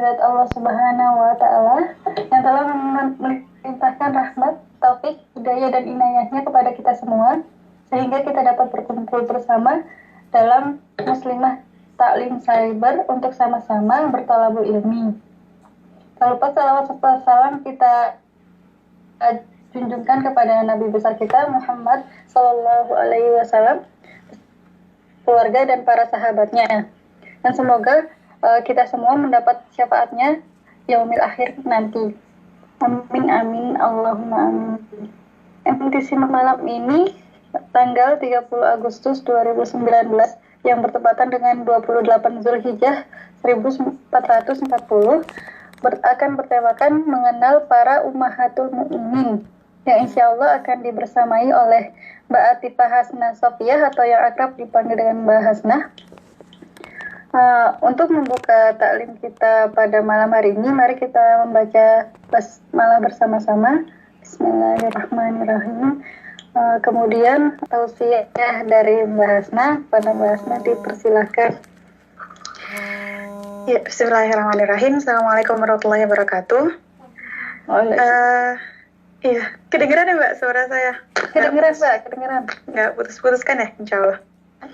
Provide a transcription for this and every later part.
kehadirat Allah Subhanahu wa Ta'ala yang telah melimpahkan rahmat, taufik, hidayah dan inayahnya kepada kita semua, sehingga kita dapat berkumpul bersama dalam Muslimah Taklim Cyber untuk sama-sama bertolabul ilmi. Tak lupa salawat serta salam kita junjungkan kepada Nabi besar kita Muhammad Sallallahu Alaihi Wasallam, keluarga dan para sahabatnya, dan semoga kita semua mendapat syafaatnya yaumil akhir nanti. Amin amin Allahumma amin. MTC malam ini tanggal 30 Agustus 2019 yang bertepatan dengan 28 Zulhijjah 1440 akan bertemakan mengenal para ummahatul mukminin, yang insya Allah akan dibersamai oleh Mbak Atifah Hasnah Sofiah atau yang akrab dipanggil dengan Mbak Hasnah. Untuk membuka taklim kita pada malam hari ini, mari kita membaca basmalah bersama-sama. Bismillahirrahmanirrahim. Kemudian tausiah dari Mbak Hasnah. Pada Mbak Hasnah dipersilahkan. Ya, Bismillahirrahmanirrahim. Assalamualaikum warahmatullahi wabarakatuh. Iya, kedengeran ya Mbak suara saya? Kedengeran Mbak, kedengeran. Nggak putus-putus kan ya, insya Allah?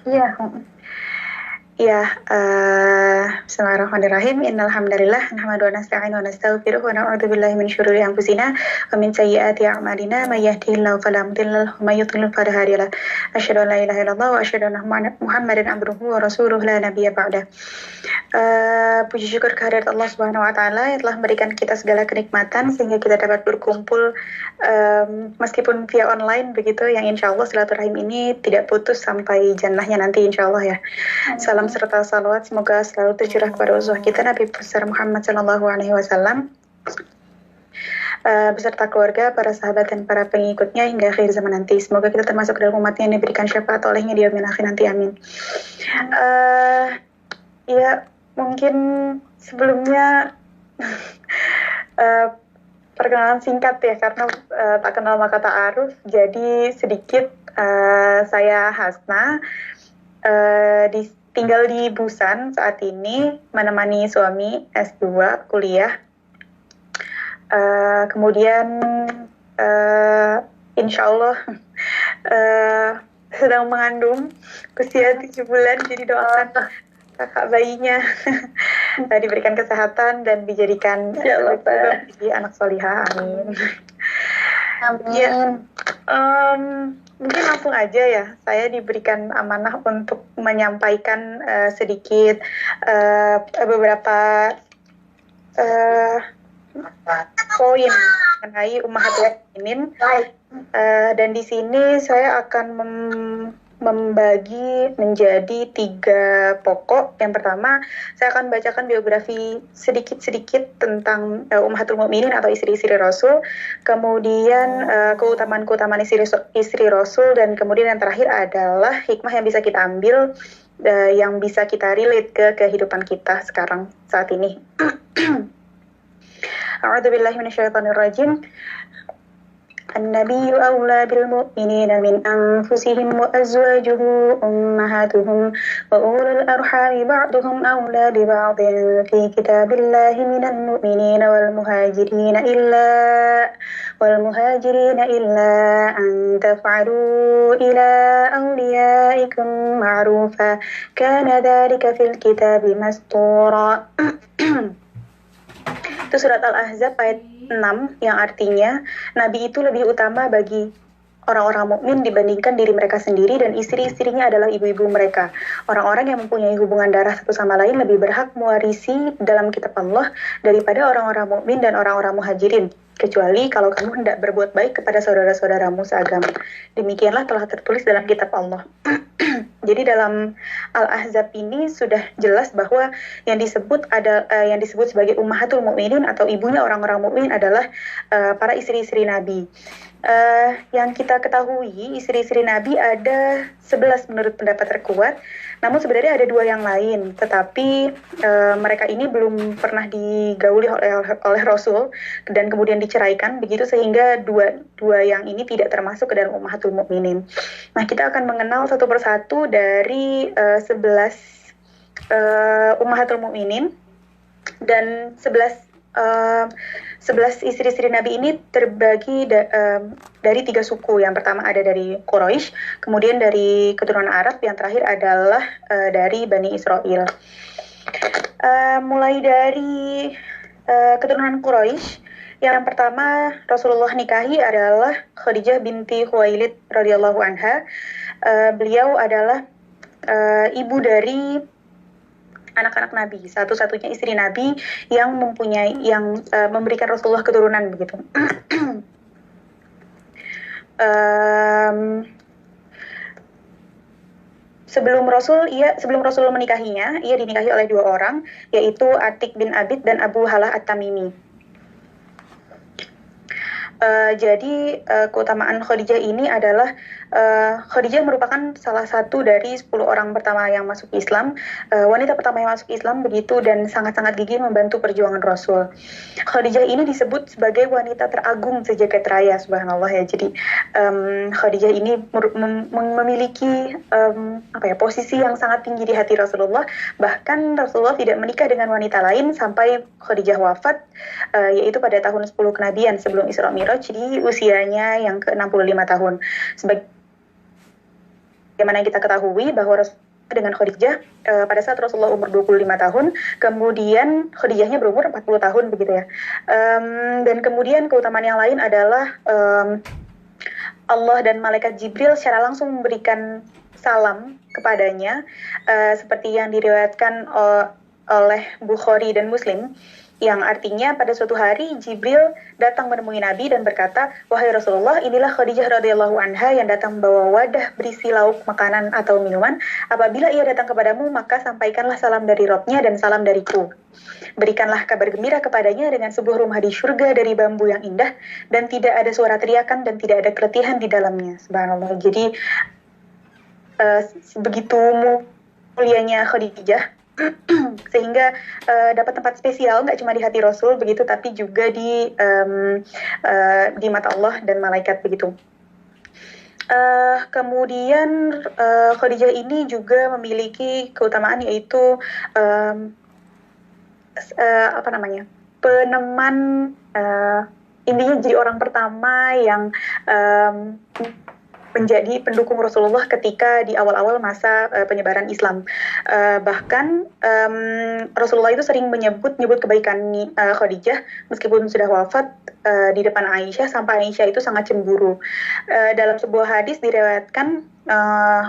Iya. Ya, Bismillahirrahmanirrahim. Innal hamdalillah nahmadu wa nasta'inu wa nastaghfiruh wa na'udzu billahi min syururi anfusina wa min sayyiati a'malina may yahdihillahu fala mudilla lahu wa may yudlil fala hadiya lahu. Asyhadu an la ilaha illallah wa asyhadu anna Muhammadan abduhu wa rasuluhu la nabiyya ba'da. Puji syukur kehadirat Allah Subhanahu wa taala yang telah memberikan kita segala kenikmatan sehingga kita dapat berkumpul meskipun via online begitu, yang insya Allah silaturahim ini tidak putus sampai jannahnya nanti insya Allah ya. Salam serta salawat semoga selalu tercurah kepada uswah kita Nabi besar Muhammad Sallallahu Alaihi Wasallam beserta keluarga, para sahabat dan para pengikutnya hingga akhir zaman nanti. Semoga kita termasuk dalam umatnya yang diberikan syafaat olehnya di yaumil akhir nanti, amin. Ya, mungkin sebelumnya perkenalan singkat ya, karena tak kenal maka tak aruf. Jadi sedikit, saya Hasnah, tinggal di Busan saat ini, menemani suami S2 kuliah. Kemudian insya Allah sedang mengandung usia 7 bulan, jadi doakan kakak bayinya diberikan kesehatan dan dijadikan jadi anak solihah, amin. Amin. Ya, mungkin langsung aja ya, saya diberikan amanah untuk menyampaikan sedikit beberapa poin mengenai ummahatul mukminin, dan di sini saya akan membagi menjadi 3 pokok. Yang pertama, saya akan bacakan biografi sedikit-sedikit tentang ummahatul mukminin atau istri-istri Rasul, kemudian keutamaan-keutamaan istri Rasul, dan kemudian yang terakhir adalah hikmah yang bisa kita ambil, yang bisa kita relate ke kehidupan kita sekarang saat ini. A'udzubillahi minasyaitonirrajim. النبي أولى بالمؤمنين من أنفسهم وأزواجه أمهاتهم وأولو الأرحام بعضهم أولى ببعض في كتاب الله من المؤمنين والمهاجرين إلا أن تفعلوا إلى أوليائكم معروفا كان ذلك في الكتاب مسطورا. Itu surat Al-Ahzab ayat 6, yang artinya Nabi itu lebih utama bagi orang-orang mukmin dibandingkan diri mereka sendiri, dan istri-istrinya adalah ibu-ibu mereka. Orang-orang yang mempunyai hubungan darah satu sama lain lebih berhak mewarisi dalam kitab Allah daripada orang-orang mukmin dan orang-orang muhajirin, kecuali kalau kamu hendak berbuat baik kepada saudara-saudaramu seagama. Demikianlah telah tertulis dalam kitab Allah. Jadi dalam Al-Ahzab ini sudah jelas bahwa yang disebut sebagai ummahatul mukminin atau ibunya orang-orang mukmin adalah para istri-istri Nabi. Yang kita ketahui, istri-istri Nabi ada 11 menurut pendapat terkuat, namun sebenarnya ada 2 yang lain, tetapi mereka ini belum pernah digauli oleh Rasul dan kemudian diceraikan, begitu sehingga dua yang ini tidak termasuk ke dalam ummahatul mukminin. Nah, kita akan mengenal satu persatu dari 11 ummahatul mukminin. Dan 11 istri-istri Nabi ini terbagi dari 3 suku. Yang pertama ada dari Quraisy, kemudian dari keturunan Arab, yang terakhir adalah dari Bani Israel. Mulai dari keturunan Quraisy, yang pertama Rasulullah nikahi adalah Khadijah binti Khuwailid radhiyallahu anha. Beliau adalah ibu dari anak-anak Nabi, satu-satunya istri Nabi yang memberikan Rasulullah keturunan begitu. Sebelum Rasul menikahinya, ia dinikahi oleh 2 orang, yaitu Atik bin Abid dan Abu Halah At-Tamimi. Jadi keutamaan Khadijah ini adalah Khadijah merupakan salah satu dari 10 orang pertama yang masuk Islam, wanita pertama yang masuk Islam begitu, dan sangat-sangat gigih membantu perjuangan Rasul. Khadijah ini disebut sebagai wanita teragung sejagat raya, subhanallah ya. Jadi Khadijah ini memiliki posisi yang sangat tinggi di hati Rasulullah. Bahkan Rasulullah tidak menikah dengan wanita lain sampai Khadijah wafat, yaitu pada tahun 10 kenabian sebelum Isra Mi'raj, di usianya yang ke-65 tahun. Sebagaimana yang kita ketahui bahwa Rasulullah dengan Khadijah pada saat Rasulullah umur 25 tahun, kemudian Khadijahnya berumur 40 tahun begitu ya. Dan kemudian keutamaan yang lain adalah Allah dan malaikat Jibril secara langsung memberikan salam kepadanya, seperti yang diriwayatkan oleh Bukhari dan Muslim, yang artinya pada suatu hari Jibril datang menemui Nabi dan berkata, "Wahai Rasulullah, inilah Khadijah radhiyallahu anha yang datang membawa wadah berisi lauk, makanan atau minuman. Apabila ia datang kepadamu, maka sampaikanlah salam dari Rabb-nya dan salam dariku. Berikanlah kabar gembira kepadanya dengan sebuah rumah di surga dari bambu yang indah, dan tidak ada suara teriakan dan tidak ada keletihan di dalamnya." Subhanallah. Jadi begitu mulianya Khadijah sehingga dapat tempat spesial nggak cuma di hati Rasul begitu, tapi juga di mata Allah dan malaikat begitu. Kemudian Khadijah ini juga memiliki keutamaan, yaitu peneman, intinya jadi orang pertama yang menjadi pendukung Rasulullah ketika di awal-awal masa penyebaran Islam. Bahkan Rasulullah itu sering menyebut kebaikan Khadijah meskipun sudah wafat di depan Aisyah, sampai Aisyah itu sangat cemburu. Dalam sebuah hadis diriwayatkan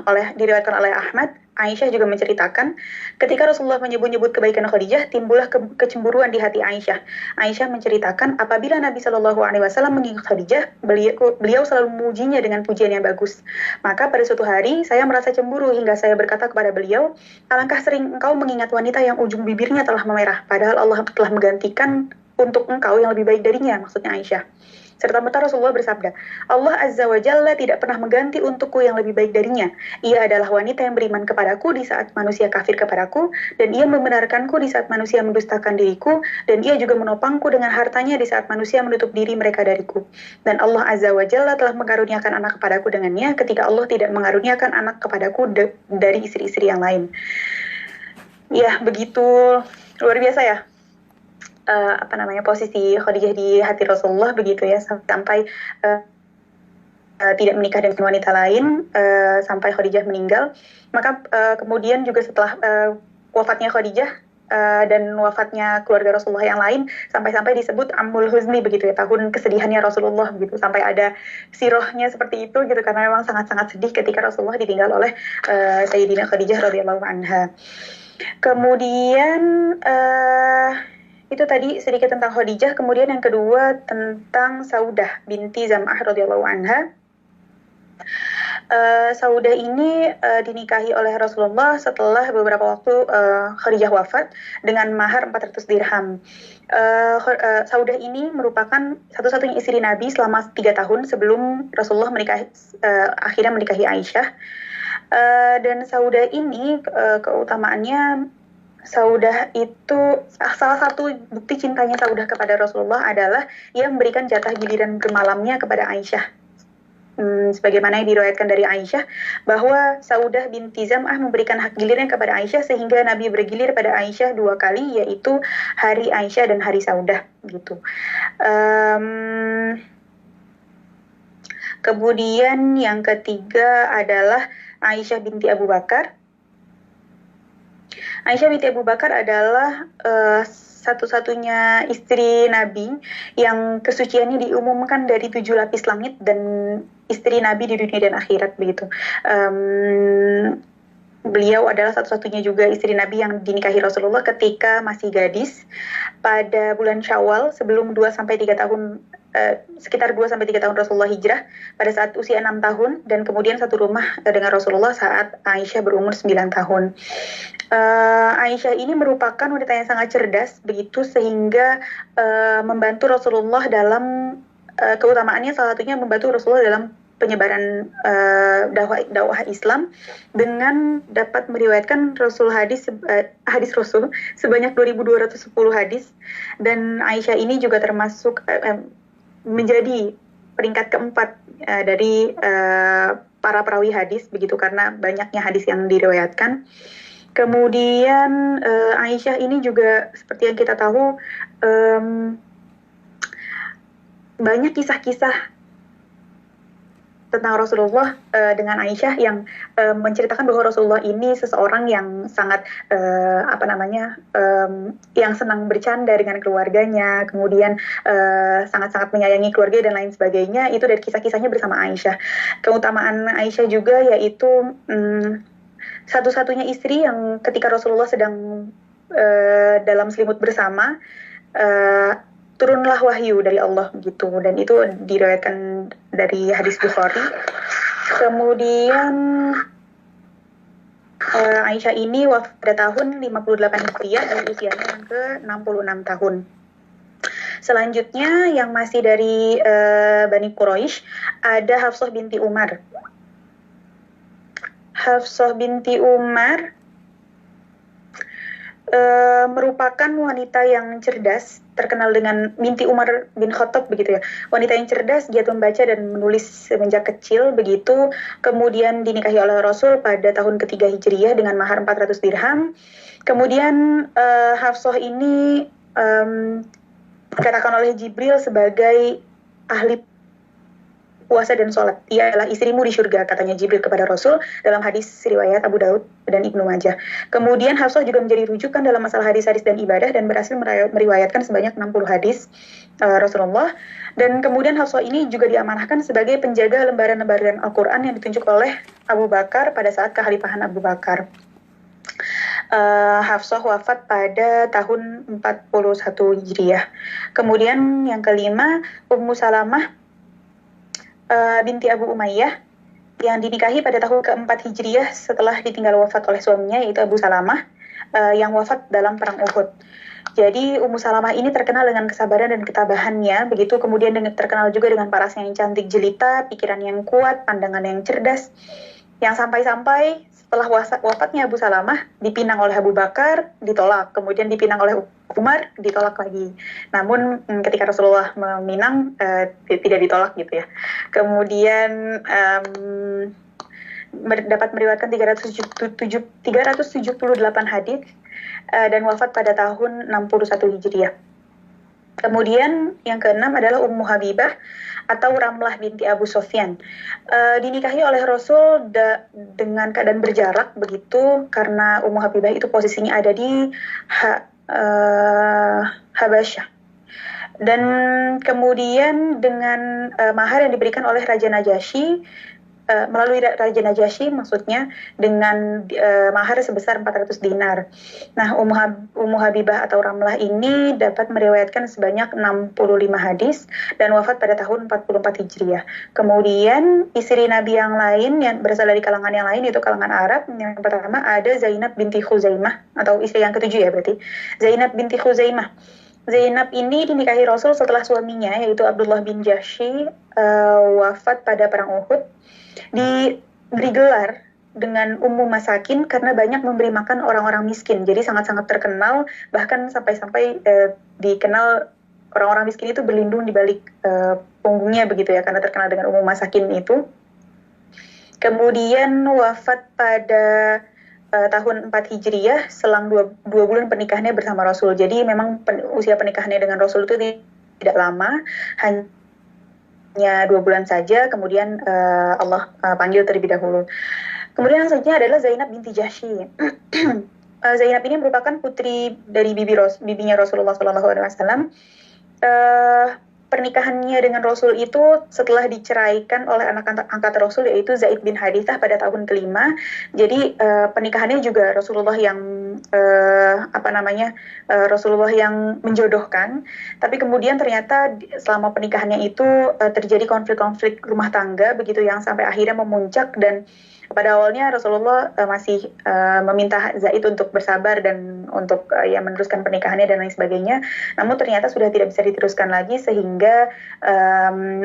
oleh Ahmad, Aisyah juga menceritakan, ketika Rasulullah menyebut-nyebut kebaikan Khadijah, timbullah kecemburuan di hati Aisyah. Aisyah menceritakan, apabila Nabi Shallallahu Alaihi Wasallam mengingat Khadijah, beliau selalu memujinya dengan pujian yang bagus. Maka pada suatu hari, saya merasa cemburu hingga saya berkata kepada beliau, alangkah sering engkau mengingat wanita yang ujung bibirnya telah memerah, padahal Allah telah menggantikan untuk engkau yang lebih baik darinya, maksudnya Aisyah. Serta-merta Rasulullah bersabda, Allah Azza wa Jalla tidak pernah mengganti untukku yang lebih baik darinya. Ia adalah wanita yang beriman kepadaku di saat manusia kafir kepadaku, dan ia membenarkanku di saat manusia mendustakan diriku, dan ia juga menopangku dengan hartanya di saat manusia menutup diri mereka dariku. Dan Allah Azza wa Jalla telah mengaruniakan anak kepadaku dengannya, ketika Allah tidak mengaruniakan anak kepadaku dari istri-istri yang lain. Ya, begitu luar biasa ya. Posisi Khadijah di hati Rasulullah begitu ya, sampai tidak menikah dengan wanita lain sampai Khadijah meninggal. Maka kemudian juga setelah wafatnya Khadijah dan wafatnya keluarga Rasulullah yang lain, sampai-sampai disebut Amul Huzni begitu ya, tahun kesedihannya Rasulullah begitu, sampai ada sirahnya seperti itu gitu, karena memang sangat-sangat sedih ketika Rasulullah ditinggal oleh Sayyidina Khadijah radhiyallahu anha. Kemudian itu tadi sedikit tentang Khadijah. Kemudian yang kedua tentang Saudah binti Zam'ah radhiyallahu anha. Saudah ini dinikahi oleh Rasulullah setelah beberapa waktu Khadijah wafat dengan mahar 400 dirham. Saudah ini merupakan satu-satunya istri Nabi selama 3 tahun sebelum Rasulullah akhirnya menikahi Aisyah. Dan Saudah ini keutamaannya, Saudah itu salah satu bukti cintanya Saudah kepada Rasulullah adalah ia memberikan jatah giliran bermalamnya kepada Aisyah. sebagaimana yang diriwayatkan dari Aisyah bahwa Saudah binti Zam'ah memberikan hak gilirnya kepada Aisyah sehingga Nabi bergilir pada Aisyah 2 kali, yaitu hari Aisyah dan hari Saudah gitu. Kemudian yang ketiga adalah Aisyah binti Abu Bakar. Aisyah binti Abu Bakar adalah satu-satunya istri Nabi yang kesuciannya diumumkan dari 7 lapis langit dan istri Nabi di dunia dan akhirat begitu. Beliau adalah satu-satunya juga istri Nabi yang dinikahi Rasulullah ketika masih gadis pada bulan Syawal sebelum 2-3 tahun, sekitar 2-3 tahun Rasulullah hijrah, pada saat usia 6 tahun, dan kemudian satu rumah dengan Rasulullah saat Aisyah berumur 9 tahun. Aisyah ini merupakan wanita yang sangat cerdas begitu sehingga membantu Rasulullah dalam keutamaannya, salah satunya membantu Rasulullah dalam penyebaran dakwah Islam dengan dapat meriwayatkan hadis Rasul sebanyak 2.210 hadis, dan Aisyah ini juga termasuk menjadi peringkat keempat dari para perawi hadis begitu karena banyaknya hadis yang diriwayatkan. Kemudian Aisyah ini juga seperti yang kita tahu banyak kisah-kisah tentang Rasulullah dengan Aisyah yang menceritakan bahwa Rasulullah ini seseorang yang sangat yang senang bercanda dengan keluarganya, kemudian sangat-sangat menyayangi keluarga dan lain sebagainya. Itu dari kisah-kisahnya bersama Aisyah. Keutamaan Aisyah juga yaitu satu-satunya istri yang ketika Rasulullah sedang dalam selimut bersama turunlah wahyu dari Allah gitu, dan itu diriwayatkan dari hadis Bukhari. Kemudian Aisyah ini wafat pada tahun 58 Hijriah dan usianya yang ke-66 tahun. Selanjutnya yang masih dari Bani Quraisy ada Hafsah binti Umar. Hafsah binti Umar merupakan wanita yang cerdas, terkenal dengan binti Umar bin Khattab begitu ya. Wanita yang cerdas, giat membaca dan menulis semenjak kecil begitu. Kemudian dinikahi oleh Rasul pada tahun ketiga Hijriyah dengan mahar 400 dirham. Kemudian Hafsah ini dikatakan oleh Jibril sebagai ahli puasa dan sholat. Ia adalah istrimu di surga, katanya Jibril kepada Rasul dalam hadis riwayat Abu Daud dan Ibnu Majah. Kemudian Hafsah juga menjadi rujukan dalam masalah hadis-hadis dan ibadah dan berhasil meriwayatkan sebanyak 60 hadis Rasulullah. Dan kemudian Hafsah ini juga diamanahkan sebagai penjaga lembaran-lembaran Al-Quran yang ditunjuk oleh Abu Bakar pada saat kekhalifahan Abu Bakar. Hafsah wafat pada tahun 41 Hijriah. Kemudian yang kelima, Ummu Salamah binti Abu Umayyah yang dinikahi pada tahun keempat Hijriyah setelah ditinggal wafat oleh suaminya, yaitu Abu Salamah yang wafat dalam perang Uhud. Jadi Ummu Salamah ini terkenal dengan kesabaran dan ketabahannya begitu, kemudian terkenal juga dengan parasnya yang cantik jelita, pikiran yang kuat, pandangan yang cerdas, yang sampai-sampai setelah wafatnya Abu Salamah dipinang oleh Abu Bakar, ditolak, kemudian dipinang oleh Umar, ditolak lagi. Namun ketika Rasulullah meminang tidak ditolak gitu ya. Kemudian dapat meriwayatkan 378 hadis dan wafat pada tahun 61 Hijriah. Kemudian yang keenam adalah Ummu Habibah atau Ramlah binti Abu Sufyan. Dinikahi oleh Rasul dengan keadaan berjarak begitu karena Ummu Habibah itu posisinya ada di Habasyah. Dan kemudian dengan mahar yang diberikan oleh Raja Najasyi, melalui Raja Najasyi maksudnya, dengan mahar sebesar 400 dinar. Nah, Ummu Habibah atau Ramlah ini dapat meriwayatkan sebanyak 65 hadis dan wafat pada tahun 44 Hijriah. Kemudian istri Nabi yang lain yang berasal dari kalangan yang lain, yaitu kalangan Arab. Yang pertama ada Zainab binti Khuzaimah, atau istri yang ketujuh ya berarti, Zainab binti Khuzaimah. Zainab ini dinikahi Rasul setelah suaminya, yaitu Abdullah bin Jahsy, wafat pada perang Uhud. Diberi gelar dengan Ummu Masakin karena banyak memberi makan orang-orang miskin. Jadi sangat-sangat terkenal, bahkan sampai-sampai dikenal orang-orang miskin itu berlindung di balik punggungnya begitu ya, karena terkenal dengan Ummu Masakin itu. Kemudian wafat pada tahun 4 Hijriyah, selang dua bulan pernikahannya bersama Rasul. Jadi memang usia pernikahannya dengan Rasul itu tidak lama, hanya 2 bulan saja. Kemudian Allah panggil terlebih dahulu. Kemudian yang selanjutnya adalah Zainab binti Jahsy. Zainab ini merupakan putri dari bibinya Rasulullah SAW. Pernikahannya dengan Rasul itu setelah diceraikan oleh anak angkat Rasul, yaitu Zaid bin Harithah pada tahun kelima. Jadi pernikahannya juga Rasulullah yang Rasulullah yang menjodohkan. Tapi kemudian ternyata selama pernikahannya itu terjadi konflik-konflik rumah tangga begitu, yang sampai akhirnya memuncak. Dan pada awalnya Rasulullah masih meminta Zaid untuk bersabar dan untuk meneruskan pernikahannya dan lain sebagainya. Namun ternyata sudah tidak bisa diteruskan lagi, sehingga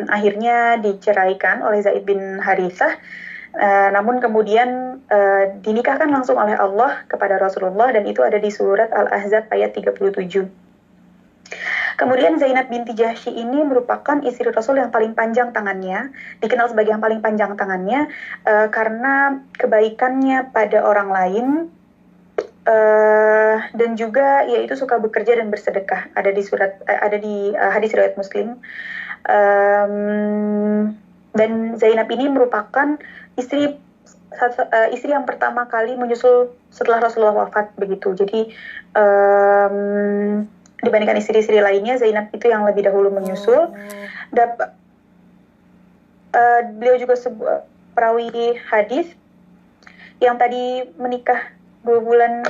akhirnya diceraikan oleh Zaid bin Harithah. Namun kemudian dinikahkan langsung oleh Allah kepada Rasulullah, dan itu ada di surat Al-Ahzab ayat 37. Kemudian Zainab binti Jahsy ini merupakan istri Rasul yang paling panjang tangannya, dikenal sebagai yang paling panjang tangannya karena kebaikannya pada orang lain, dan juga yaitu suka bekerja dan bersedekah. Ada di hadis riwayat Muslim. Dan Zainab ini merupakan istri yang pertama kali menyusul setelah Rasulullah wafat begitu. Jadi dibandingkan istri-istri lainnya, Zainab itu yang lebih dahulu menyusul. Beliau juga sebuah perawi hadis yang tadi menikah 2 bulan,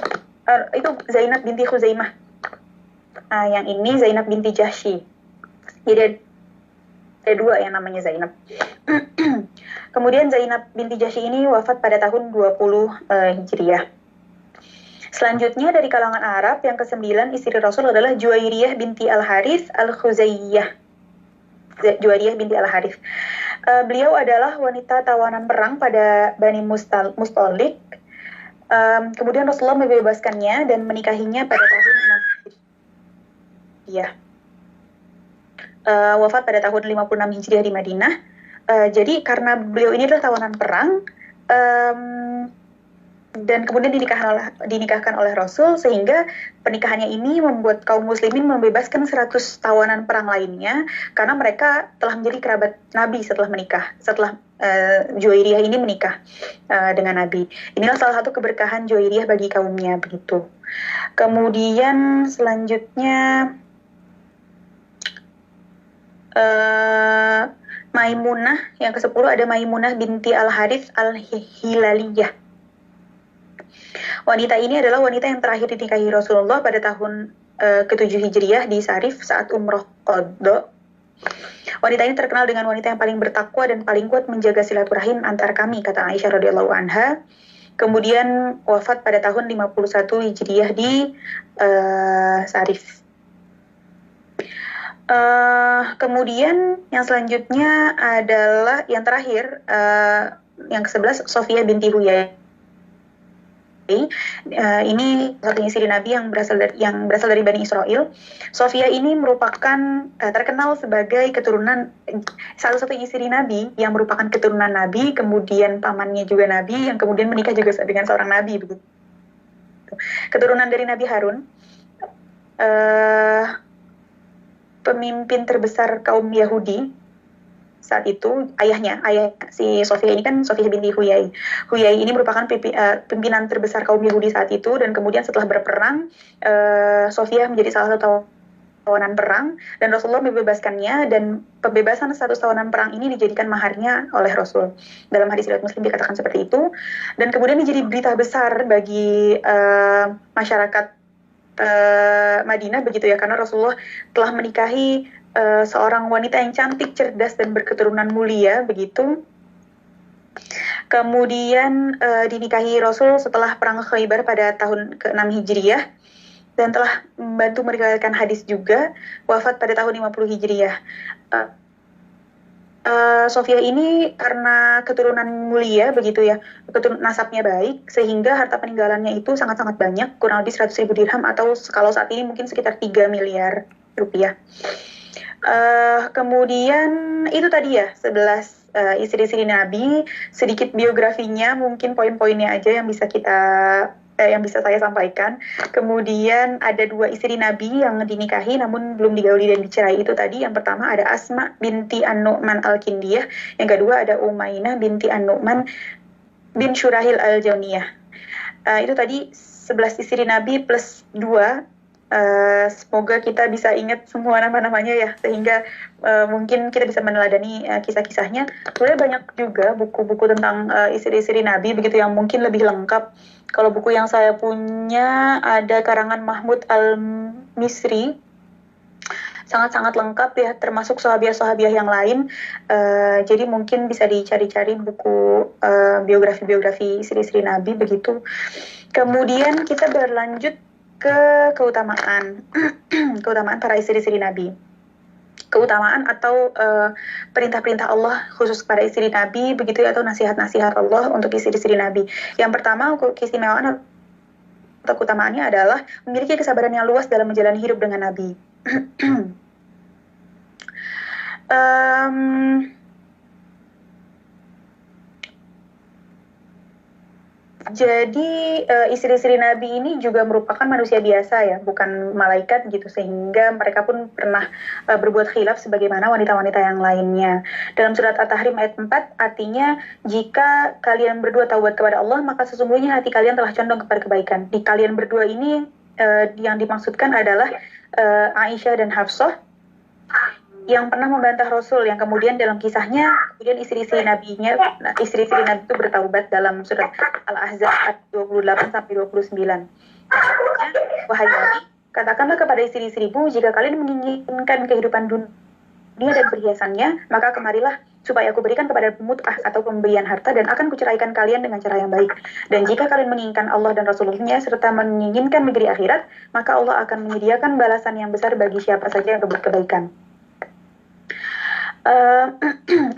itu Zainab binti Khuzaimah. Yang ini Zainab binti Jahsy. Jadi ada 2 yang namanya Zainab. Kemudian Zainab binti Jahsy ini wafat pada tahun 20 Hijriyah. Selanjutnya dari kalangan Arab, yang ke-9 istri Rasul adalah Juwairiyah binti Al-Harith Al-Khuzaiyah. Juwairiyah binti Al-Harith. Beliau adalah wanita tawanan perang pada Bani Mustalik. Kemudian Rasulullah membebaskannya dan menikahinya pada tahun 6 Hijriah. Wafat pada tahun 56 Hijriah di Madinah. Jadi karena beliau ini adalah tawanan perang, dan kemudian dinikahkan oleh Rasul, sehingga pernikahannya ini membuat kaum muslimin membebaskan 100 tawanan perang lainnya, karena mereka telah menjadi kerabat Nabi setelah Juwairiyah ini menikah dengan Nabi. Inilah salah satu keberkahan Juwairiyah bagi kaumnya begitu. Kemudian selanjutnya Maimunah, yang ke-10 ada Maimunah binti Al-Harith Al-Hilaliyah. Wanita ini adalah wanita yang terakhir dinikahi Rasulullah pada tahun ke-7 Hijriyah di Sarif saat umroh qadha. Wanita ini terkenal dengan wanita yang paling bertakwa dan paling kuat menjaga silaturahim antar kami, kata Aisyah radhiyallahu anha. Kemudian wafat pada tahun 51 Hijriyah di Sarif. Kemudian yang selanjutnya adalah yang terakhir, yang ke-11 Sofiyah binti Huyai. Ini satu istri Nabi yang berasal dari Bani Israel. Sofiyah ini merupakan terkenal sebagai keturunan salah satu istri Nabi yang merupakan keturunan Nabi, kemudian pamannya juga Nabi, yang kemudian menikah juga dengan seorang Nabi begitu. Keturunan dari Nabi Harun, pemimpin terbesar kaum Yahudi saat itu. Ayah si Sofiyah ini kan Sofiyah binti Huyai. Huyai ini merupakan pimpinan terbesar kaum Yahudi saat itu, dan kemudian setelah berperang, Sofiyah menjadi salah satu tawanan perang, dan Rasulullah membebaskannya, dan pembebasan status tawanan perang ini dijadikan maharnya oleh Rasul. Dalam hadis riwayat Muslim dikatakan seperti itu, dan kemudian menjadi berita besar bagi masyarakat Madinah begitu ya, karena Rasulullah telah menikahi seorang wanita yang cantik, cerdas, dan berketurunan mulia begitu. Kemudian dinikahi Rasul setelah perang Khaybar pada tahun ke-6 Hijriyah, dan telah membantu meriwayatkan hadis juga. Wafat pada tahun 50 Hijriyah. Sofiyah ini karena keturunan mulia begitu ya, nasabnya baik, sehingga harta peninggalannya itu sangat-sangat banyak, kurang lebih 100.000 dirham, atau kalau saat ini mungkin sekitar 3 miliar rupiah. Kemudian itu tadi ya 11 istri-istri Nabi, sedikit biografinya, mungkin poin-poinnya aja yang bisa yang bisa saya sampaikan. Kemudian ada 2 istri Nabi yang dinikahi namun belum digauli dan dicerai itu tadi. Yang pertama ada Asma binti An-Nu'man Al-Kindiyah, yang kedua ada Umainah binti An-Nu'man bin Syurahil Al-Jauniyah. Itu tadi 11 istri Nabi plus 2. Semoga kita bisa ingat semua nama-namanya ya, sehingga mungkin kita bisa meneladani kisah-kisahnya. Sebenarnya banyak juga buku-buku tentang istri-istri Nabi begitu yang mungkin lebih lengkap. Kalau buku yang saya punya ada karangan Mahmud Al-Misri, sangat-sangat lengkap ya, termasuk sahabiah-sahabiah yang lain. Jadi mungkin bisa dicari-cari buku biografi-biografi istri-istri Nabi begitu. Kemudian kita berlanjut ke keutamaan keutamaan para istri-istri Nabi. Keutamaan atau perintah-perintah Allah khusus kepada istri Nabi begitu ya, atau nasihat-nasihat Allah untuk istri-istri Nabi. Yang pertama, keistimewaan atau keutamaannya adalah memiliki kesabaran yang luas dalam menjalani hidup dengan Nabi. Jadi istri-istri Nabi ini juga merupakan manusia biasa ya, bukan malaikat gitu, sehingga mereka pun pernah berbuat khilaf sebagaimana wanita-wanita yang lainnya. Dalam surat At-Tahrim ayat 4 artinya, jika kalian berdua taubat kepada Allah, maka sesungguhnya hati kalian telah condong kepada kebaikan. Di kalian berdua ini yang dimaksudkan adalah Aisyah dan Hafsah yang pernah membantah Rasul, yang kemudian dalam kisahnya kemudian istri-istri Nabi itu bertaubat dalam surat Al-Ahzab ayat 28 sampai 29. Wahai Nabi, katakanlah kepada istri-istrimu, jika kalian menginginkan kehidupan dunia dan perhiasannya, maka kemarilah supaya aku berikan kepada mut'ah atau pemberian harta, dan akan kuceraikan kalian dengan cara yang baik. Dan jika kalian menginginkan Allah dan Rasulnya serta menginginkan negeri akhirat, maka Allah akan menyediakan balasan yang besar bagi siapa saja yang berbuat kebaikan.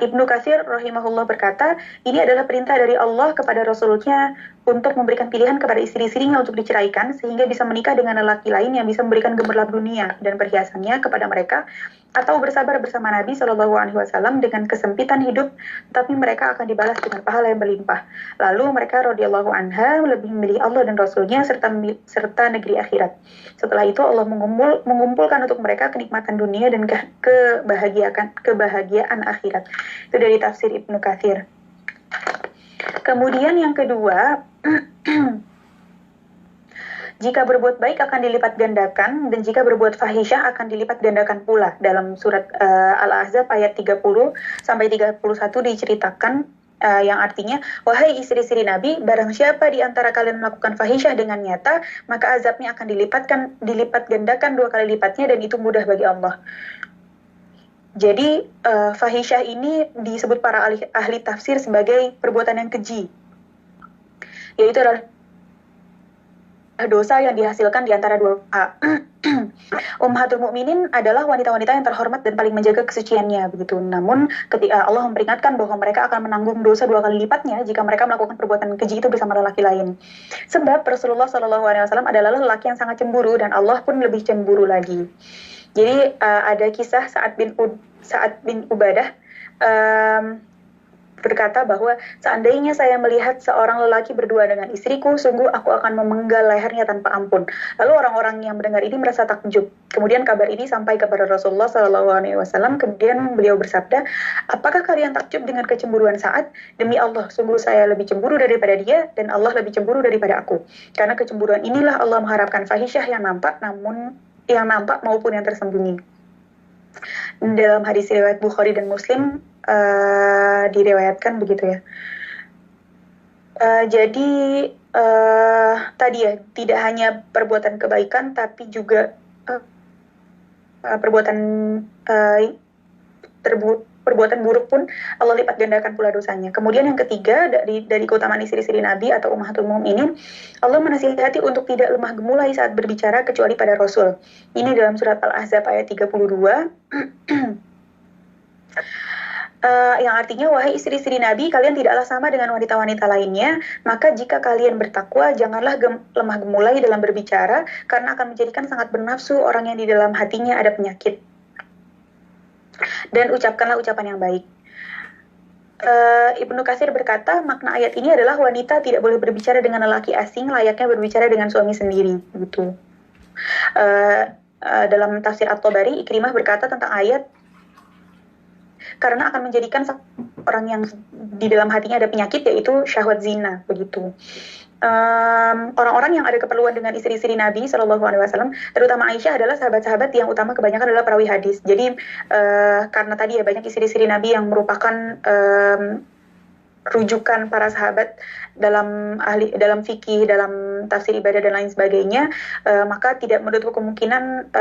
Ibnu Katsir rahimahullah berkata, ini adalah perintah dari Allah kepada Rasulnya untuk memberikan pilihan kepada istri-istrinya untuk diceraikan, sehingga bisa menikah dengan lelaki lain yang bisa memberikan gemerlap dunia dan perhiasannya kepada mereka, atau bersabar bersama Nabi SAW dengan kesempitan hidup, tapi mereka akan dibalas dengan pahala yang berlimpah. Lalu mereka radhiyallahu anha lebih memilih Allah dan Rasulnya serta negeri akhirat. Setelah itu Allah mengumpulkan untuk mereka kenikmatan dunia dan kebahagiaan akhirat. Itu dari tafsir Ibnu Katsir. Kemudian yang kedua, jika berbuat baik akan dilipat gandakan, dan jika berbuat fahisyah akan dilipat gandakan pula. Dalam surat Al-Ahzab ayat 30 sampai 31 diceritakan yang artinya, wahai istri-istri Nabi, barang siapa di antara kalian melakukan fahisyah dengan nyata, maka azabnya akan dilipat gandakan 2 kali lipatnya, dan itu mudah bagi Allah. Jadi fahisyah ini disebut para ahli tafsir sebagai perbuatan yang keji, yaitu adalah dosa yang dihasilkan di antara 2 pihak. Ummahatul mukminin adalah wanita-wanita yang terhormat dan paling menjaga kesuciannya begitu. Namun ketika Allah memperingatkan bahwa mereka akan menanggung dosa 2 kali lipatnya jika mereka melakukan perbuatan keji itu bersama lelaki lain. Sebab Rasulullah SAW adalah lelaki yang sangat cemburu, dan Allah pun lebih cemburu lagi. Jadi ada kisah Sa'ad bin Ubadah berkata bahwa seandainya saya melihat seorang lelaki berdua dengan istriku, sungguh aku akan memenggal lehernya tanpa ampun. Lalu orang-orang yang mendengar ini merasa takjub. Kemudian kabar ini sampai kepada Rasulullah SAW. Kemudian beliau bersabda, apakah kalian takjub dengan kecemburuan Sa'ad? Demi Allah, sungguh saya lebih cemburu daripada dia, dan Allah lebih cemburu daripada aku. Karena kecemburuan inilah Allah mengharapkan fahisyah yang nampak maupun yang tersembunyi. Dalam hadis riwayat Bukhari dan Muslim diriwayatkan begitu ya. Jadi tadi ya, tidak hanya perbuatan kebaikan tapi juga perbuatan buruk pun Allah lipat gandakan pula dosanya. Kemudian yang ketiga, dari keutamaan istri-istri Nabi atau ummahatul mukminin, Allah menasihati untuk tidak lemah gemulai saat berbicara kecuali pada Rasul. Ini dalam surat Al-Ahzab ayat 32. yang artinya, wahai istri-istri Nabi, kalian tidaklah sama dengan wanita-wanita lainnya, maka jika kalian bertakwa, janganlah lemah gemulai dalam berbicara, karena akan menjadikan sangat bernafsu orang yang di dalam hatinya ada penyakit. Dan ucapkanlah ucapan yang baik. Ibnu Katsir berkata, makna ayat ini adalah wanita tidak boleh berbicara dengan lelaki asing, layaknya berbicara dengan suami sendiri. Gitu. Dalam tafsir At-Tabari, Ikrimah berkata tentang ayat, karena akan menjadikan orang yang di dalam hatinya ada penyakit, yaitu syahwat zina, begitu. Orang-orang yang ada keperluan dengan istri-istri Nabi SAW, terutama Aisyah, adalah sahabat-sahabat yang utama kebanyakan adalah perawi hadis. Jadi karena tadi ya banyak istri-istri Nabi yang merupakan rujukan para sahabat dalam fikih, dalam tafsir ibadah dan lain sebagainya, maka tidak menutup kemungkinan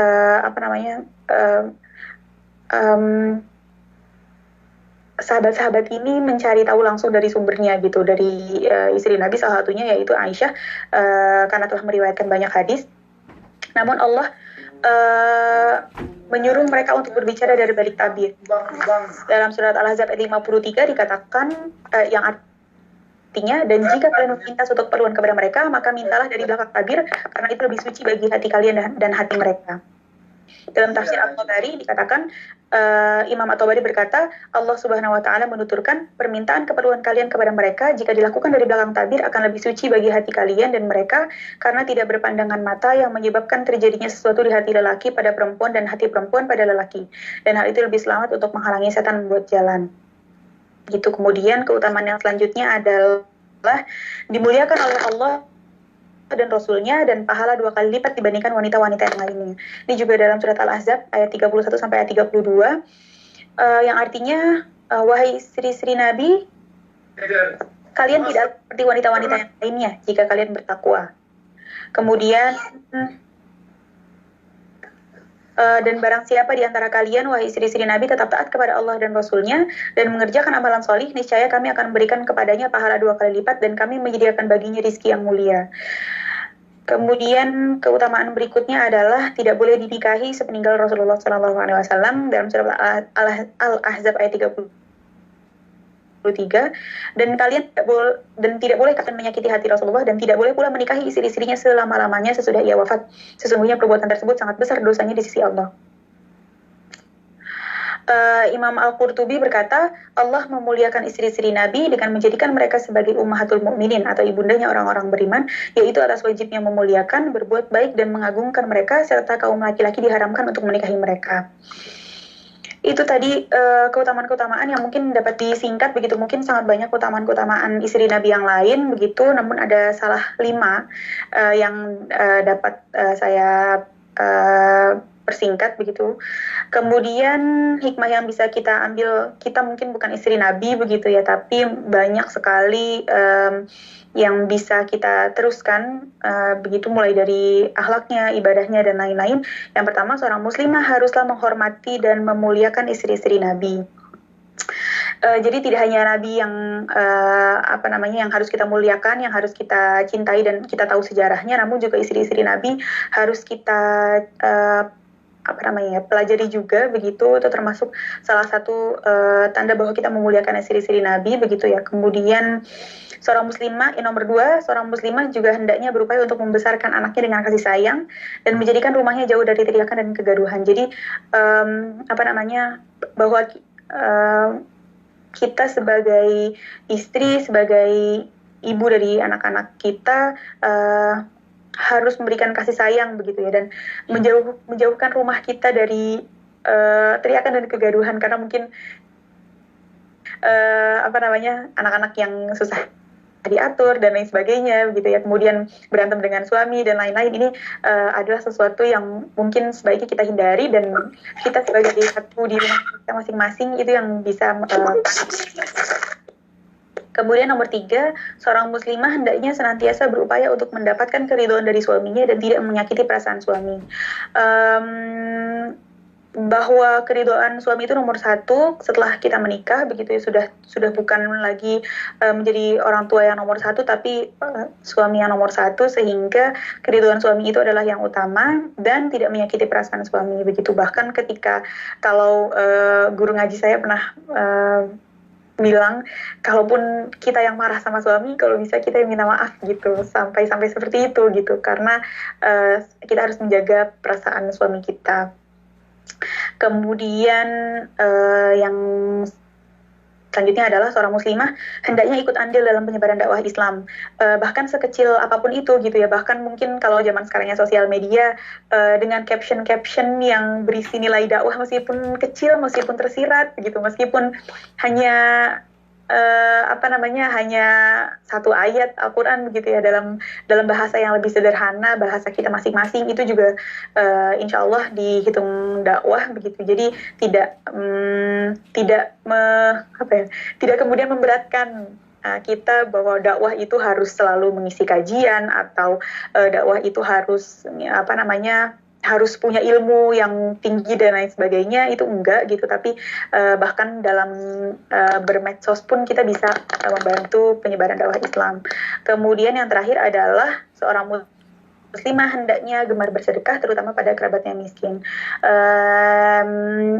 sahabat-sahabat ini mencari tahu langsung dari sumbernya gitu, dari istri Nabi, salah satunya yaitu Aisyah, karena telah meriwayatkan banyak hadis. Namun Allah menyuruh mereka untuk berbicara dari balik tabir. Dalam surat Al-Ahzab ayat 53 dikatakan yang artinya, dan jika kalian meminta suatu keperluan kepada mereka, maka mintalah dari belakang tabir, karena itu lebih suci bagi hati kalian dan hati mereka. Dalam tafsir At-Tabari dikatakan, Imam At-Tabari berkata, Allah Subhanahu wa Ta'ala menuturkan, permintaan keperluan kalian kepada mereka jika dilakukan dari belakang tabir akan lebih suci bagi hati kalian dan mereka, karena tidak berpandangan mata yang menyebabkan terjadinya sesuatu di hati lelaki pada perempuan dan hati perempuan pada lelaki, dan hal itu lebih selamat untuk menghalangi setan membuat jalan. Gitu. Kemudian keutamaan yang selanjutnya adalah dimuliakan oleh Allah dan Rasulnya, dan pahala 2 kali lipat dibandingkan wanita-wanita yang lainnya. Ini juga dalam surat Al-Ahzab ayat 31 sampai ayat 32, yang artinya, wahai istri-istri Nabi, kalian tidak seperti wanita-wanita yang lainnya jika kalian bertakwa. Kemudian dan barang siapa di antara kalian, wahai istri-istri Nabi, tetap taat kepada Allah dan Rasulnya dan mengerjakan amalan solih, niscaya kami akan memberikan kepadanya pahala 2 kali lipat dan kami menyediakan baginya rizki yang mulia. Kemudian keutamaan berikutnya adalah tidak boleh dinikahi sepeninggal Rasulullah SAW dalam surat Al-Ahzab ayat 33, dan kalian tidak boleh kalian menyakiti hati Rasulullah, dan tidak boleh pula menikahi istri-istrinya selama-lamanya sesudah ia wafat. Sesungguhnya perbuatan tersebut sangat besar dosanya di sisi Allah. Imam Al-Qurtubi berkata, Allah memuliakan istri-istri Nabi dengan menjadikan mereka sebagai ummahatul mukminin atau ibundanya orang-orang beriman, yaitu atas wajibnya memuliakan, berbuat baik dan mengagungkan mereka, serta kaum laki-laki diharamkan untuk menikahi mereka. Itu tadi keutamaan-keutamaan yang mungkin dapat disingkat begitu. Mungkin sangat banyak keutamaan-keutamaan istri Nabi yang lain begitu, namun ada salah 5 yang dapat saya persingkat begitu. Kemudian hikmah yang bisa kita ambil, kita mungkin bukan istri Nabi begitu ya, tapi banyak sekali yang bisa kita teruskan begitu, mulai dari akhlaknya, ibadahnya dan lain-lain. Yang pertama, seorang muslimah haruslah menghormati dan memuliakan istri-istri Nabi. Jadi tidak hanya Nabi yang yang harus kita muliakan, yang harus kita cintai dan kita tahu sejarahnya, namun juga istri-istri Nabi harus kita pelajari juga begitu. Itu termasuk salah satu tanda bahwa kita memuliakan istri-istri Nabi begitu ya. Kemudian seorang muslimah, nomor 2, seorang muslimah juga hendaknya berupaya untuk membesarkan anaknya dengan kasih sayang dan menjadikan rumahnya jauh dari teriakan dan kegaduhan. Jadi bahwa kita sebagai istri, sebagai ibu dari anak-anak kita harus memberikan kasih sayang begitu ya, dan menjauhkan rumah kita dari teriakan dan kegaduhan, karena mungkin anak-anak yang susah diatur dan lain sebagainya begitu ya, kemudian berantem dengan suami dan lain-lain. Ini adalah sesuatu yang mungkin sebaiknya kita hindari, dan kita sebagai satu di rumah kita masing-masing itu yang bisa Kemudian nomor 3, seorang muslimah hendaknya senantiasa berupaya untuk mendapatkan keridhaan dari suaminya dan tidak menyakiti perasaan suami. bahwa keridhaan suami itu nomor satu setelah kita menikah, begitu ya, sudah bukan lagi menjadi orang tua yang nomor satu, tapi suami yang nomor satu, sehingga keridhaan suami itu adalah yang utama dan tidak menyakiti perasaan suami. Begitu bahkan ketika kalau guru ngaji saya pernah bilang, kalaupun kita yang marah sama suami, kalau bisa kita yang minta maaf gitu, sampai seperti itu gitu, karena kita harus menjaga perasaan suami kita. Kemudian yang selanjutnya adalah seorang muslimah hendaknya ikut andil dalam penyebaran dakwah Islam, bahkan sekecil apapun itu gitu ya. Bahkan mungkin kalau zaman sekarangnya sosial media, dengan caption-caption yang berisi nilai dakwah, meskipun kecil, meskipun tersirat gitu, meskipun hanya hanya satu ayat Al-Quran begitu ya, dalam bahasa yang lebih sederhana, bahasa kita masing-masing, itu juga insya Allah dihitung dakwah begitu. Jadi tidak kemudian memberatkan kita bahwa dakwah itu harus selalu mengisi kajian, atau dakwah itu harus harus punya ilmu yang tinggi dan lain sebagainya, itu enggak gitu. Tapi bahkan dalam bermedsos pun kita bisa membantu penyebaran dakwah Islam. Kemudian yang terakhir adalah seorang muslimah hendaknya gemar bersedekah, terutama pada kerabat yang miskin.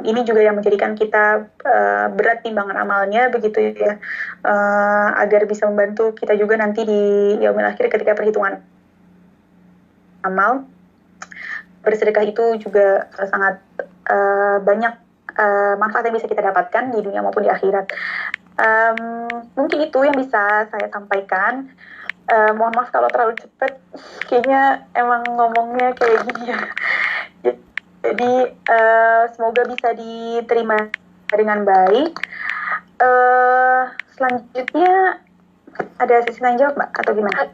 Ini juga yang menjadikan kita berat timbangan amalnya begitu ya, agar bisa membantu kita juga nanti di yaumil akhir ketika perhitungan amal. Bersedekah itu juga sangat banyak manfaat yang bisa kita dapatkan di dunia maupun di akhirat. Mungkin itu yang bisa saya sampaikan. Mohon maaf kalau terlalu cepat, kayaknya emang ngomongnya kayak gini ya. Jadi semoga bisa diterima dengan baik. Selanjutnya ada sesi tanya jawab, Mbak, atau gimana?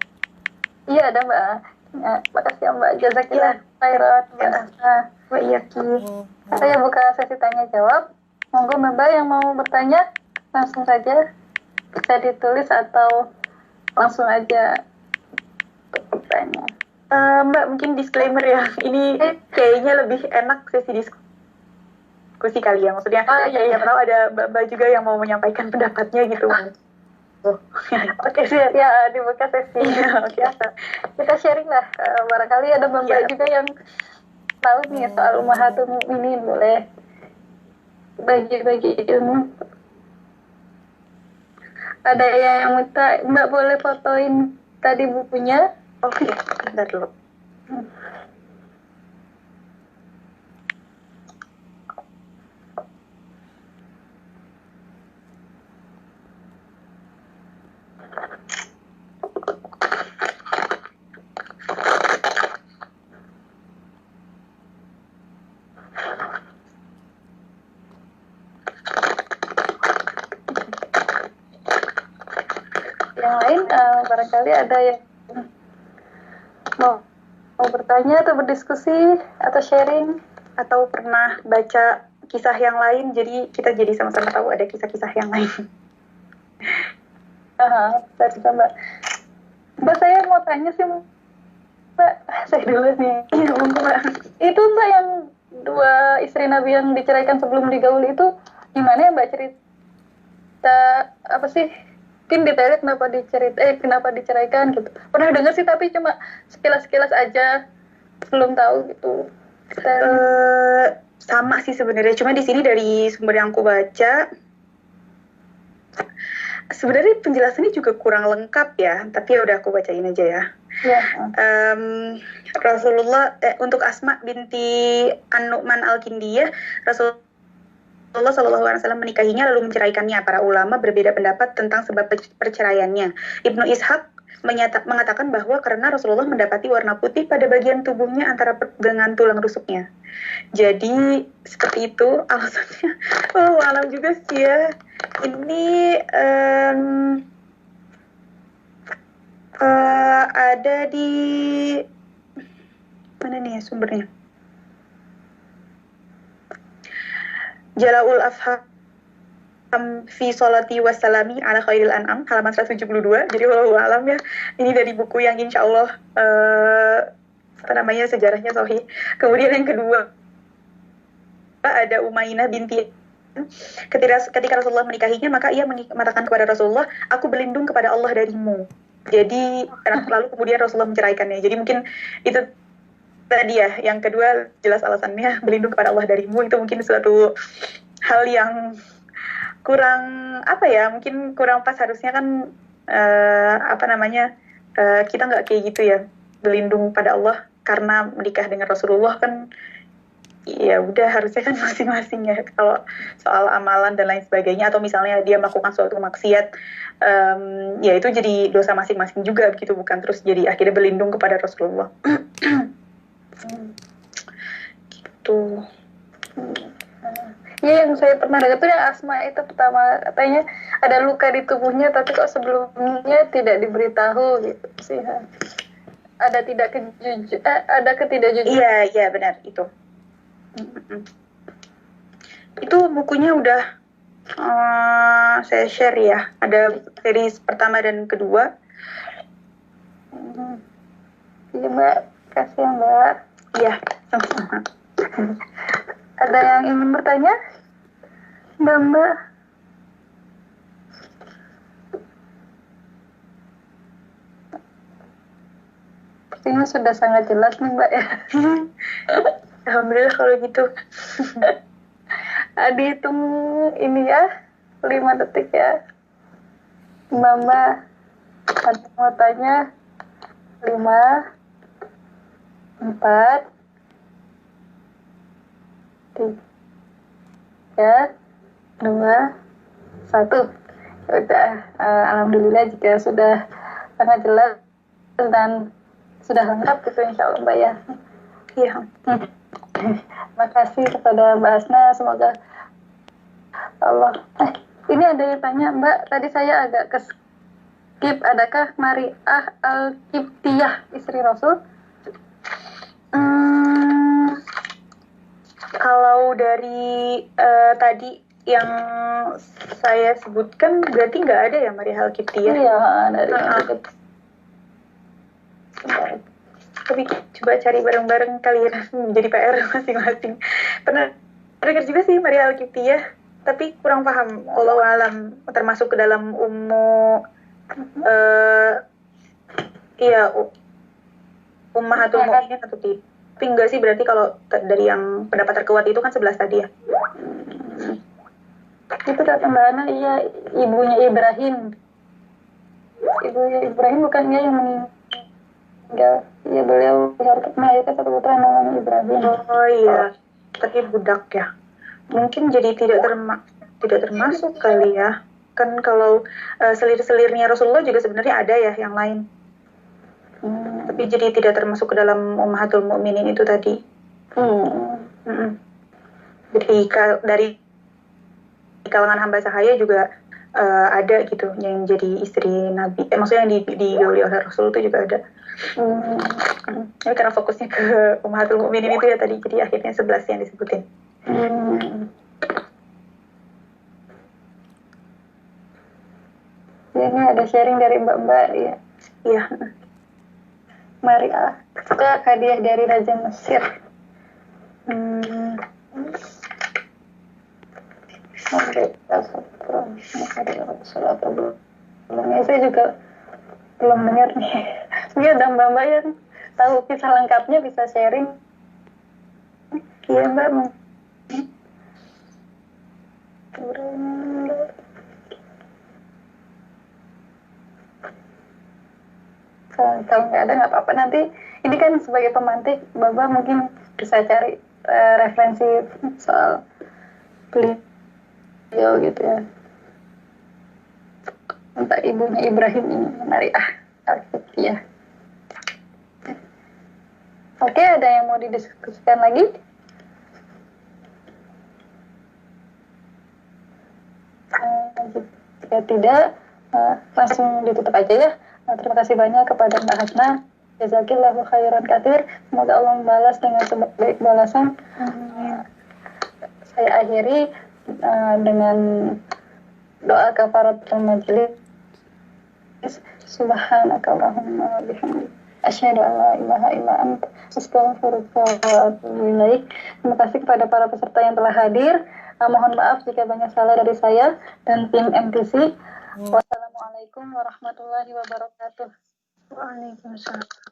Iya, ada Mbak. Ya, makasih ya Mbak, jazakillah khairan Mbak Iyaki. Saya buka sesi tanya jawab. Monggo Mbak yang mau bertanya langsung saja, bisa ditulis atau langsung aja bertanya. Mbak, mungkin disclaimer ya, ini kayaknya lebih enak sesi diskusi kali ya, maksudnya siapa tahu ada Mbak juga yang mau menyampaikan pendapatnya gitu. Oke, siap ya, dibuka sesi. Oke. Kita sharing lah, barangkali ada Mbak juga yang tahu nih soal Ummahatul Mukminin, boleh bagi-bagi ilmu. Ada yang minta Mbak boleh fotoin tadi bukunya. Oke, bentar dulu. Yang lain barangkali ada yang mau bertanya atau berdiskusi atau sharing, atau pernah baca kisah yang lain, jadi kita jadi sama-sama tahu ada kisah-kisah yang lain. Saya juga Mbak. Mbak, saya mau tanya sih Mbak, saya dulu nih. Mbak. Itu Mbak yang dua istri Nabi yang diceraikan sebelum digaul itu gimana ya Mbak, cerita apa sih? Mungkin detailnya kenapa diceraikan gitu. Pernah dengar sih tapi cuma sekilas-sekilas aja, belum tahu gitu. Sama sih sebenarnya, cuma di sini dari sumber yang aku baca sebenarnya penjelasannya juga kurang lengkap ya, tapi ya udah aku bacain aja ya. Rasulullah untuk Asma binti An-Nu'man Al-Kindiyah, Rasulullah SAW menikahinya lalu menceraikannya. Para ulama berbeda pendapat tentang sebab perceraiannya. Ibnu Ishaq mengatakan bahwa karena Rasulullah mendapati warna putih pada bagian tubuhnya antara dengan tulang rusuknya. Jadi seperti itu alasannya. Alam juga sih ya. Ini ada di mana nih ya sumbernya? Jala'ul Afham fi sholati wassalami ala khairil an'am, halaman 172. Jadi wallahu alam ya, ini dari buku yang insya Allah sejarahnya sahih. Kemudian yang kedua ada Umayyah binti. Ketika Rasulullah menikahinya, maka ia mengatakan kepada Rasulullah, aku berlindung kepada Allah darimu. Jadi lalu kemudian Rasulullah menceraikannya. Jadi mungkin itu tadi ya. Yang kedua jelas alasannya berlindung kepada Allah darimu, itu mungkin suatu hal yang kurang apa ya, mungkin kurang pas. Harusnya kan kita nggak kayak gitu ya, berlindung pada Allah karena menikah dengan Rasulullah kan. Ya udah, harusnya kan masing-masing ya. Kalau soal amalan dan lain sebagainya, atau misalnya dia melakukan suatu maksiat, ya itu jadi dosa masing-masing juga begitu, bukan terus jadi akhirnya berlindung kepada Rasulullah. Gitu. Ya, yang saya pernah dengar tuh yang Asma itu pertama katanya ada luka di tubuhnya, tapi kok sebelumnya tidak diberitahu gitu sih. Ada ketidakjujuran. Iya benar itu. Itu bukunya udah saya share ya. Ada series pertama dan kedua. Iya Mbak, kasih ya Mbak. Iya, sama-sama. Ada yang ingin bertanya? Mbak. Sepertinya sudah sangat jelas nih Mbak ya. Alhamdulillah kalau gitu. Dihitung ini ya, 5 detik ya. Mbak, ada mau tanya? 5, 4, 3, 2, 1. Udah, alhamdulillah jika sudah sangat jelas dan sudah lengkap gitu insya Allah Mbak ya. Iya. Terima kasih kepada Mbak Asna, semoga Allah. Ini ada yang tanya Mbak, tadi saya agak skip, adakah Mariah Al-Qibtiyah istri Rasul? Kalau dari tadi yang saya sebutkan berarti nggak ada ya Mariah Al-Qibtiyah? Iya, dari tapi coba cari bareng-bareng kali ya, menjadi PR masing-masing. Pernah dengar juga sih Mariah Al-Qibtiyah, tapi kurang paham. Allahu alam, termasuk ke dalam Ummahatul Mu'minin atau tidak. Tapi enggak sih, berarti kalau dari yang pendapat terkuat itu kan 11 tadi ya. Itu kata Mbak Ana, iya ibunya Ibrahim. Ibunya Ibrahim bukannya yang meninggal. Iya, beliau melahirkan satu putra namanya Ibrahim. Oh iya, tapi budak ya. Mungkin jadi tidak termasuk kali ya. Kan kalau selir-selirnya Rasulullah juga sebenarnya ada ya yang lain. Tapi jadi tidak termasuk ke dalam Ummahatul Mukminin itu tadi. Jadi dari kalangan hamba sahaya juga ada gitu yang jadi istri Nabi. Maksudnya yang digauli oleh Rasul itu juga ada. Tapi karena fokusnya ke Ummahatul Mukminin itu ya tadi, jadi akhirnya 11 yang disebutin. Ini ada sharing dari Mbak-mbak ya. Iya. Mariah, suka hadiah dari Raja Mesir. Sebelumnya saya juga belum dengar nih. Ini ada Mbak-mbak yang tahu kisah lengkapnya bisa sharing. Iya Mbak. Kalau nggak ada nggak apa-apa, nanti ini kan sebagai pemantik Baba mungkin bisa cari referensi soal beliau gitu ya, entah ibunya Ibrahim ini Mariah Al-Qibtiyah. Oke, ada yang mau didiskusikan lagi? Jika tidak, langsung ditutup aja ya. Terima kasih banyak kepada Mbak Hasna. Jazakillahu khairan katsir. Semoga Allah membalas dengan sebaik balasan. Saya akhiri dengan doa kafaratul majlis. Subhanakallahumma wa bihamdika Asyhadu an la ilaha illa anta astaghfiruka wa atubu ilaik. Terima kasih kepada para peserta yang telah hadir. Mohon maaf jika banyak salah dari saya dan tim MTC. Wassalamualaikum warahmatullahi wabarakatuh. Waalaikumsalam.